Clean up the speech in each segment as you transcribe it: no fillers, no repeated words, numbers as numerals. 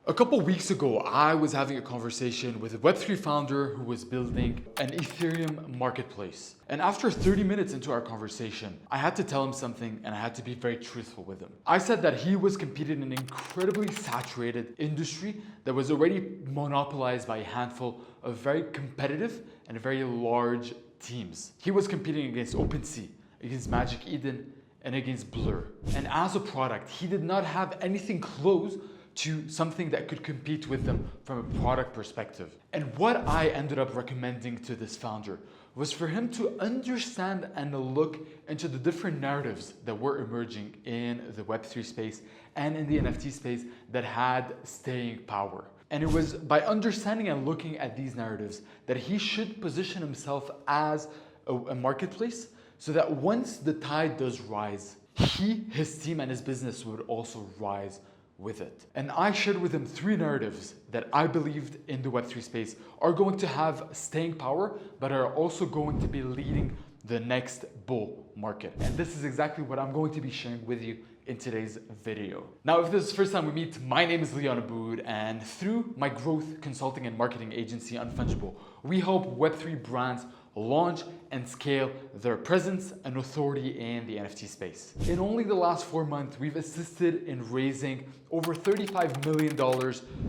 A couple weeks ago, I was having a conversation with a web3 founder who was building an Ethereum marketplace. And after 30 minutes into our conversation, I had to tell him something and I had to be very truthful with him. I said that he was competing in an incredibly saturated industry that was already monopolized by a handful of very competitive and very large teams. He was competing against OpenSea, against Magic Eden, and against Blur. And as a product, he did not have anything close to something that could compete with them from a product perspective. And what I ended up recommending to this founder was for him to understand and look into the different narratives that were emerging in the Web3 space and in the NFT space that had staying power. And it was by understanding and looking at these narratives that he should position himself as a marketplace so that once the tide does rise, he, his team, and his business would also rise with it. And I shared with him 3 narratives that I believed in the Web3 space are going to have staying power, but are also going to be leading the next bull market. And this is exactly what I'm going to be sharing with you in today's video. Now, if this is the first time we meet, my name is Leon Aboud, and through my growth consulting and marketing agency, Unfungible, we help Web3 brands launch and scale their presence and authority in the NFT space. In only the last 4 months, we've assisted in raising over $35 million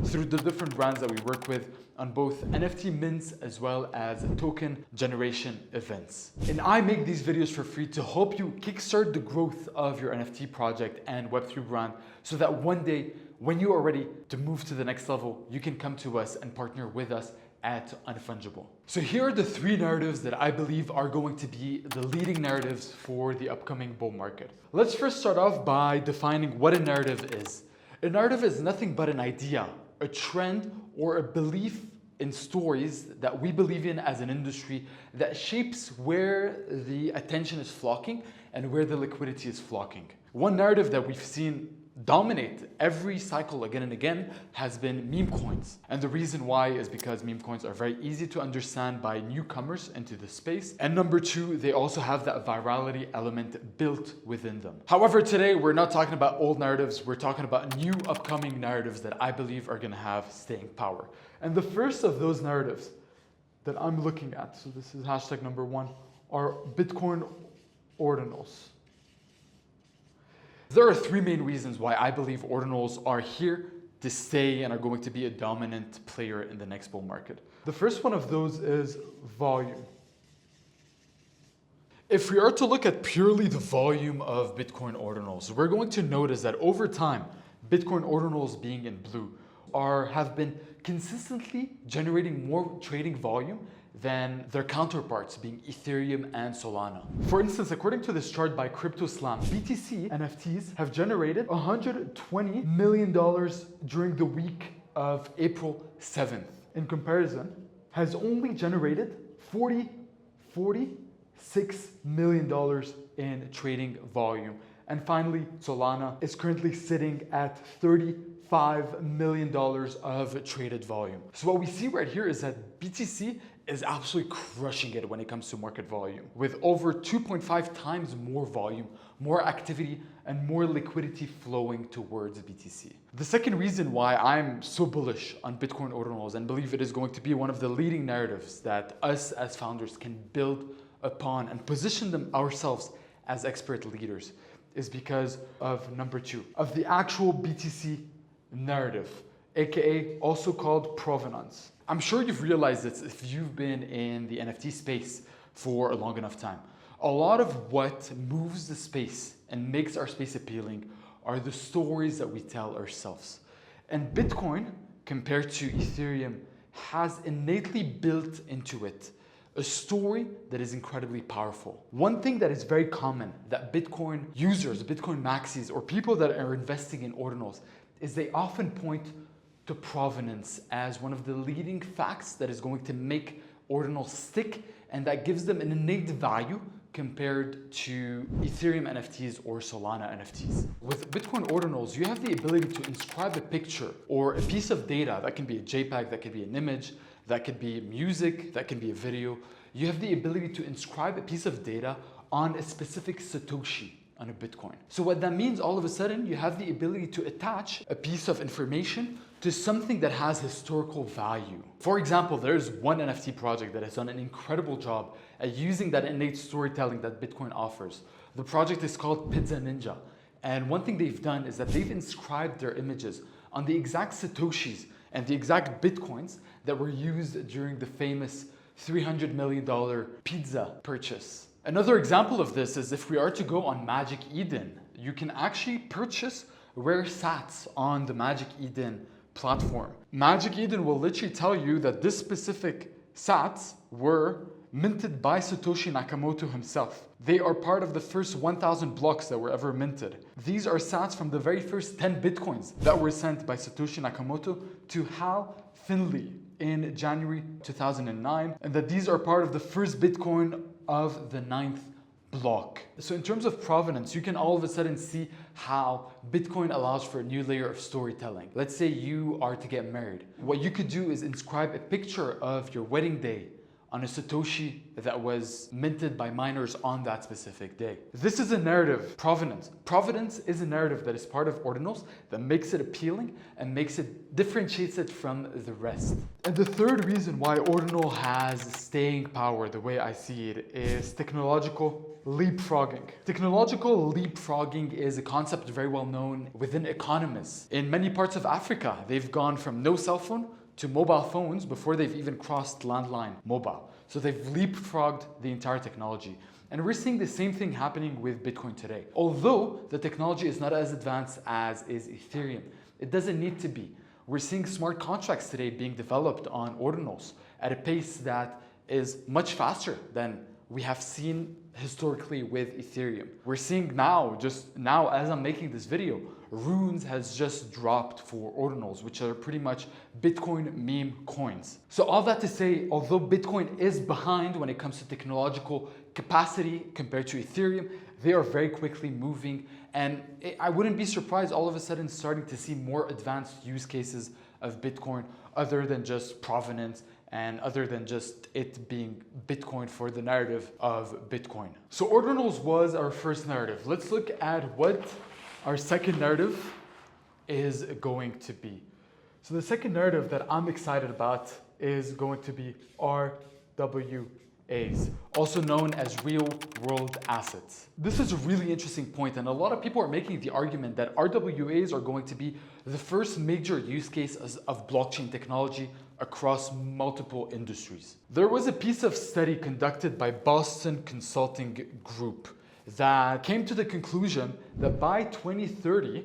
through the different brands that we work with on both NFT mints as well as token generation events. And I make these videos for free to help you kickstart the growth of your NFT project and Web3 brand so that one day, when you are ready to move to the next level, you can come to us and partner with us at Unfungible. So here are the 3 narratives that I believe are going to be the leading narratives for the upcoming bull market. Let's first start off by defining what a narrative is. A narrative is nothing but an idea, a trend, or a belief in stories that we believe in as an industry that shapes where the attention is flocking and where the liquidity is flocking. One narrative that we've seen dominate every cycle again and again has been meme coins. And the reason why is because meme coins are very easy to understand by newcomers into the space. And number 2, they also have that virality element built within them. However, today we're not talking about old narratives, we're talking about new upcoming narratives that I believe are gonna have staying power. And the first of those narratives that I'm looking at, so this is hashtag number 1, are Bitcoin Ordinals. There are 3 main reasons why I believe Ordinals are here to stay and are going to be a dominant player in the next bull market. The first one of those is volume. If we are to look at purely the volume of Bitcoin Ordinals, we're going to notice that over time, Bitcoin Ordinals being in blue have been consistently generating more trading volume than their counterparts being Ethereum and Solana. For instance, according to this chart by CryptoSlam, BTC NFTs have generated $120 million during the week of April 7th. In comparison, has only generated $46 million in trading volume. And finally, Solana is currently sitting at $35 million of traded volume. So what we see right here is that BTC is absolutely crushing it when it comes to market volume, with over 2.5 times more volume, more activity, and more liquidity flowing towards BTC. The second reason why I'm so bullish on Bitcoin Ordinals and believe it is going to be one of the leading narratives that us as founders can build upon and position them ourselves as expert leaders is because of number 2, of the actual BTC narrative, aka also called Provenance. I'm sure you've realized this if you've been in the NFT space for a long enough time. A lot of what moves the space and makes our space appealing are the stories that we tell ourselves. And Bitcoin, compared to Ethereum, has innately built into it a story that is incredibly powerful. One thing that is very common that Bitcoin users, Bitcoin maxis, or people that are investing in Ordinals is they often point to provenance as one of the leading facts that is going to make Ordinals stick, and that gives them an innate value compared to Ethereum NFTs or Solana NFTs. With Bitcoin Ordinals, you have the ability to inscribe a picture or a piece of data. That can be a JPEG, that could be an image, that could be music, that can be a video. You have the ability to inscribe a piece of data on a specific Satoshi on a Bitcoin. So what that means, all of a sudden, you have the ability to attach a piece of information to something that has historical value. For example, there's one NFT project that has done an incredible job at using that innate storytelling that Bitcoin offers. The project is called Pizza Ninja. And one thing they've done is that they've inscribed their images on the exact Satoshis and the exact Bitcoins that were used during the famous $300 million pizza purchase. Another example of this is if we are to go on Magic Eden, you can actually purchase rare sats on the Magic Eden platform. Magic Eden will literally tell you that this specific sats were minted by Satoshi Nakamoto himself. They are part of the first 1,000 blocks that were ever minted. These are sats from the very first 10 Bitcoins that were sent by Satoshi Nakamoto to Hal Finley in January 2009, and that these are part of the first Bitcoin of the 9th block. So in terms of provenance, you can all of a sudden see how Bitcoin allows for a new layer of storytelling. Let's say you are to get married. What you could do is inscribe a picture of your wedding day on a Satoshi that was minted by miners on that specific day. This is a narrative, provenance. Provenance is a narrative that is part of Ordinals that makes it appealing and differentiates it from the rest. And the third reason why Ordinal has staying power, the way I see it, is technological leapfrogging. Technological leapfrogging is a concept very well known within economists. In many parts of Africa, they've gone from no cell phone to mobile phones before they've even crossed landline mobile. So they've leapfrogged the entire technology. And we're seeing the same thing happening with Bitcoin today. Although the technology is not as advanced as is Ethereum, it doesn't need to be. We're seeing smart contracts today being developed on Ordinals at a pace that is much faster than we have seen historically with Ethereum. We're seeing just now as I'm making this video, Runes has just dropped for Ordinals, which are pretty much Bitcoin meme coins. So all that to say, although Bitcoin is behind when it comes to technological capacity compared to Ethereum, they are very quickly moving, and I wouldn't be surprised all of a sudden starting to see more advanced use cases of Bitcoin other than just provenance and other than just it being Bitcoin for the narrative of Bitcoin. So Ordinals was our first narrative. Let's look at what our second narrative is going to be. So the second narrative that I'm excited about is going to be RWAs, also known as real world assets. This is a really interesting point, and a lot of people are making the argument that RWAs are going to be the first major use case of blockchain technology across multiple industries. There was a piece of study conducted by Boston Consulting Group that came to the conclusion that by 2030,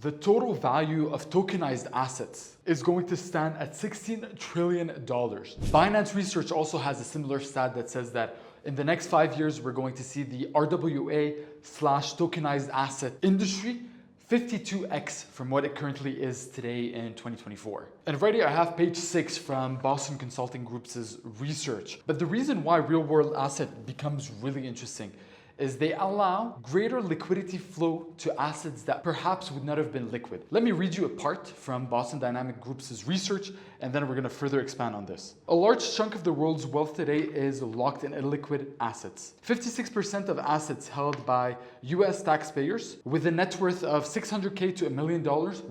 the total value of tokenized assets is going to stand at $16 trillion. Binance Research also has a similar stat that says that in the next 5 years, we're going to see the RWA/tokenized asset industry 52x from what it currently is today in 2024. And right here I have page 6 from Boston Consulting Group's research. But the reason why real world asset becomes really interesting is they allow greater liquidity flow to assets that perhaps would not have been liquid. Let me read you a part from Boston Dynamic Group's research, and then we're gonna further expand on this. A large chunk of the world's wealth today is locked in illiquid assets. 56% of assets held by US taxpayers with a net worth of $600K to $1 million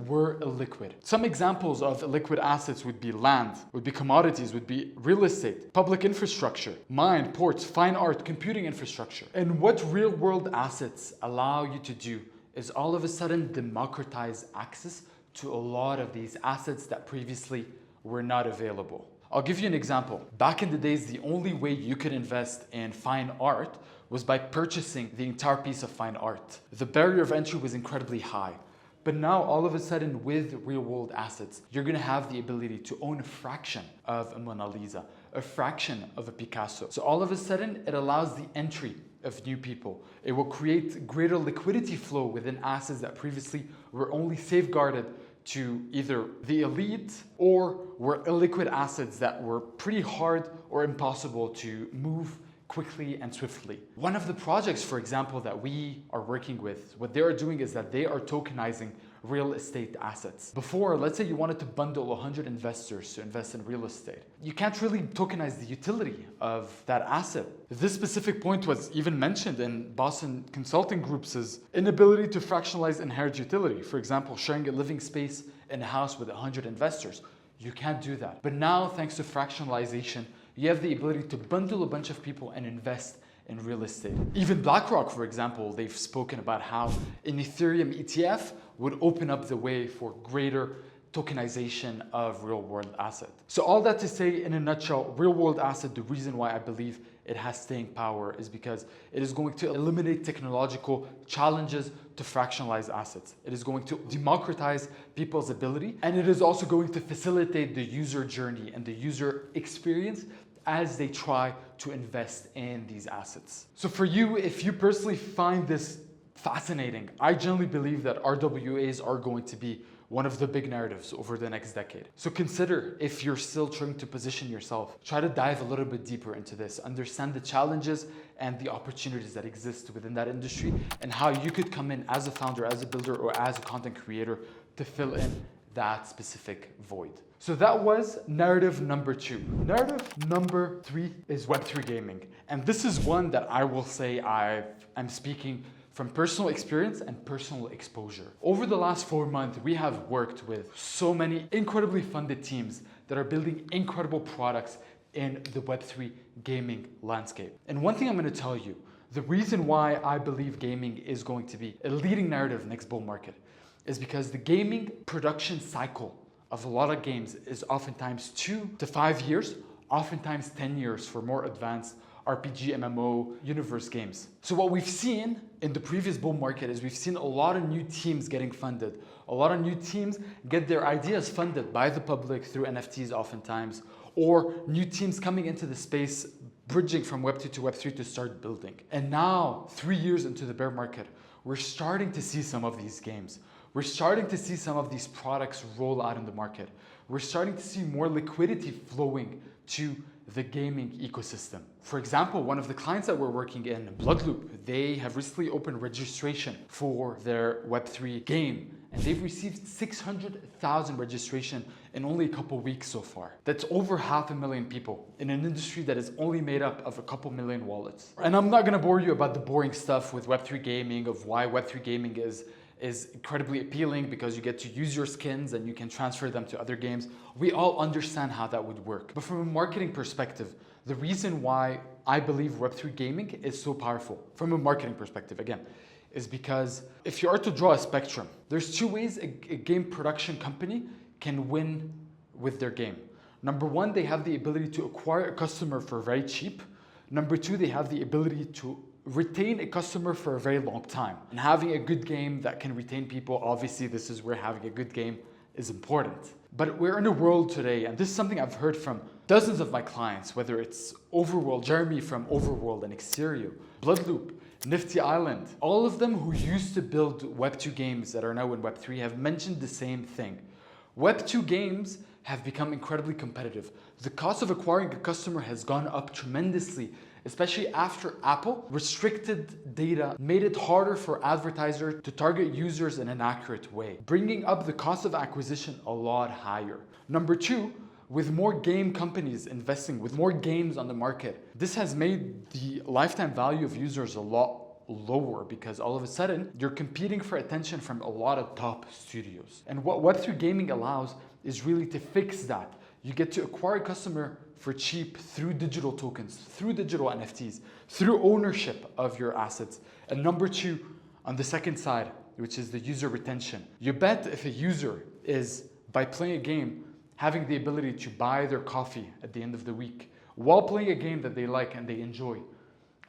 were illiquid. Some examples of illiquid assets would be land, would be commodities, would be real estate, public infrastructure, mine, ports, fine art, computing infrastructure. And what real world assets allow you to do is all of a sudden democratize access to a lot of these assets that previously were not available. I'll give you an example. Back in the days, the only way you could invest in fine art was by purchasing the entire piece of fine art. The barrier of entry was incredibly high. But now, all of a sudden, with real-world assets, you're going to have the ability to own a fraction of a Mona Lisa, a fraction of a Picasso. So all of a sudden, it allows the entry of new people. It will create greater liquidity flow within assets that previously were only safeguarded to either the elite or were illiquid assets that were pretty hard or impossible to move quickly and swiftly. One of the projects, for example, that we are working with, what they are doing is that they are tokenizing real estate assets. Before, let's say you wanted to bundle 100 investors to invest in real estate. You can't really tokenize the utility of that asset. This specific point was even mentioned in Boston Consulting Group's inability to fractionalize inherent utility. For example, sharing a living space in a house with 100 investors. You can't do that. But now, thanks to fractionalization, you have the ability to bundle a bunch of people and invest in real estate. Even BlackRock, for example, they've spoken about how an Ethereum ETF would open up the way for greater tokenization of real-world asset. So all that to say, in a nutshell, real-world asset, the reason why I believe it has staying power is because it is going to eliminate technological challenges to fractionalize assets. It is going to democratize people's ability, and it is also going to facilitate the user journey and the user experience as they try to invest in these assets. So for you, if you personally find this fascinating, I generally believe that RWAs are going to be one of the big narratives over the next decade. So consider, if you're still trying to position yourself, try to dive a little bit deeper into this, understand the challenges and the opportunities that exist within that industry, and how you could come in as a founder, as a builder, or as a content creator to fill in that specific void. So that was narrative number 2. Narrative number 3 is Web3 gaming. And this is one that I will say I'm speaking from personal experience and personal exposure. Over the last 4 months, we have worked with so many incredibly funded teams that are building incredible products in the Web3 gaming landscape. And one thing I'm going to tell you, the reason why I believe gaming is going to be a leading narrative next bull market is because the gaming production cycle of a lot of games is oftentimes 2 to 5 years, oftentimes 10 years for more advanced RPG, MMO, universe games. So what we've seen in the previous bull market is we've seen a lot of new teams getting funded. A lot of new teams get their ideas funded by the public through NFTs oftentimes, or new teams coming into the space, bridging from Web2 to Web3 to start building. And now, 3 years into the bear market, we're starting to see some of these games. We're starting to see some of these products roll out in the market. We're starting to see more liquidity flowing to the gaming ecosystem. For example, one of the clients that we're working in, Bloodloop, they have recently opened registration for their Web3 game, and they've received 600,000 registration in only a couple weeks so far. That's over 500,000 people in an industry that is only made up of a couple million wallets. And I'm not gonna bore you about the boring stuff with Web3 gaming, of why Web3 gaming is incredibly appealing, because you get to use your skins and you can transfer them to other games. We all understand how that would work. But from a marketing perspective, the reason why I believe Web3 gaming is so powerful, from a marketing perspective again, is because if you are to draw a spectrum, there's 2 ways a game production company can win with their game. Number 1, they have the ability to acquire a customer for very cheap. Number 2, they have the ability to retain a customer for a very long time. And having a good game that can retain people, obviously this is where having a good game is important. But we're in a world today, and this is something I've heard from dozens of my clients, whether it's Overworld, Jeremy from Overworld and Exterio, Bloodloop, Nifty Island, all of them who used to build Web2 games that are now in Web3 have mentioned the same thing. Web2 games have become incredibly competitive. The cost of acquiring a customer has gone up tremendously, especially after Apple restricted data, made it harder for advertisers to target users in an accurate way, bringing up the cost of acquisition a lot higher. Number 2, with more game companies investing, with more games on the market, this has made the lifetime value of users a lot lower, because all of a sudden you're competing for attention from a lot of top studios. And what Web3 gaming allows is really to fix that. You get to acquire a customer for cheap through digital tokens, through digital NFTs, through ownership of your assets. And number 2, on the second side, which is the user retention. You bet if a user is, by playing a game, having the ability to buy their coffee at the end of the week while playing a game that they like and they enjoy,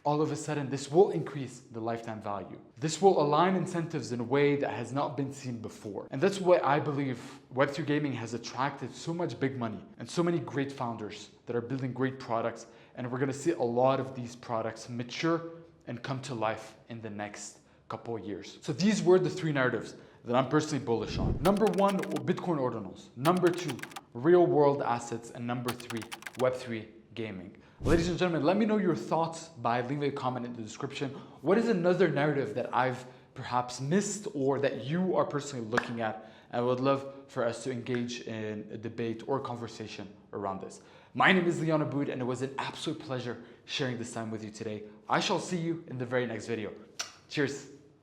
all of a sudden this will increase the lifetime value. This will align incentives in a way that has not been seen before. And that's why I believe Web3 gaming has attracted so much big money and so many great founders that are building great products. And we're gonna see a lot of these products mature and come to life in the next couple of years. So these were the 3 narratives that I'm personally bullish on. Number 1, Bitcoin Ordinals. Number 2, real world assets. And number 3, Web3 gaming. Ladies and gentlemen, let me know your thoughts by leaving a comment in the description. What is another narrative that I've perhaps missed or that you are personally looking at? I would love for us to engage in a debate or conversation around this. My name is Leon Aboud, and it was an absolute pleasure sharing this time with you today. I shall see you in the very next video. Cheers.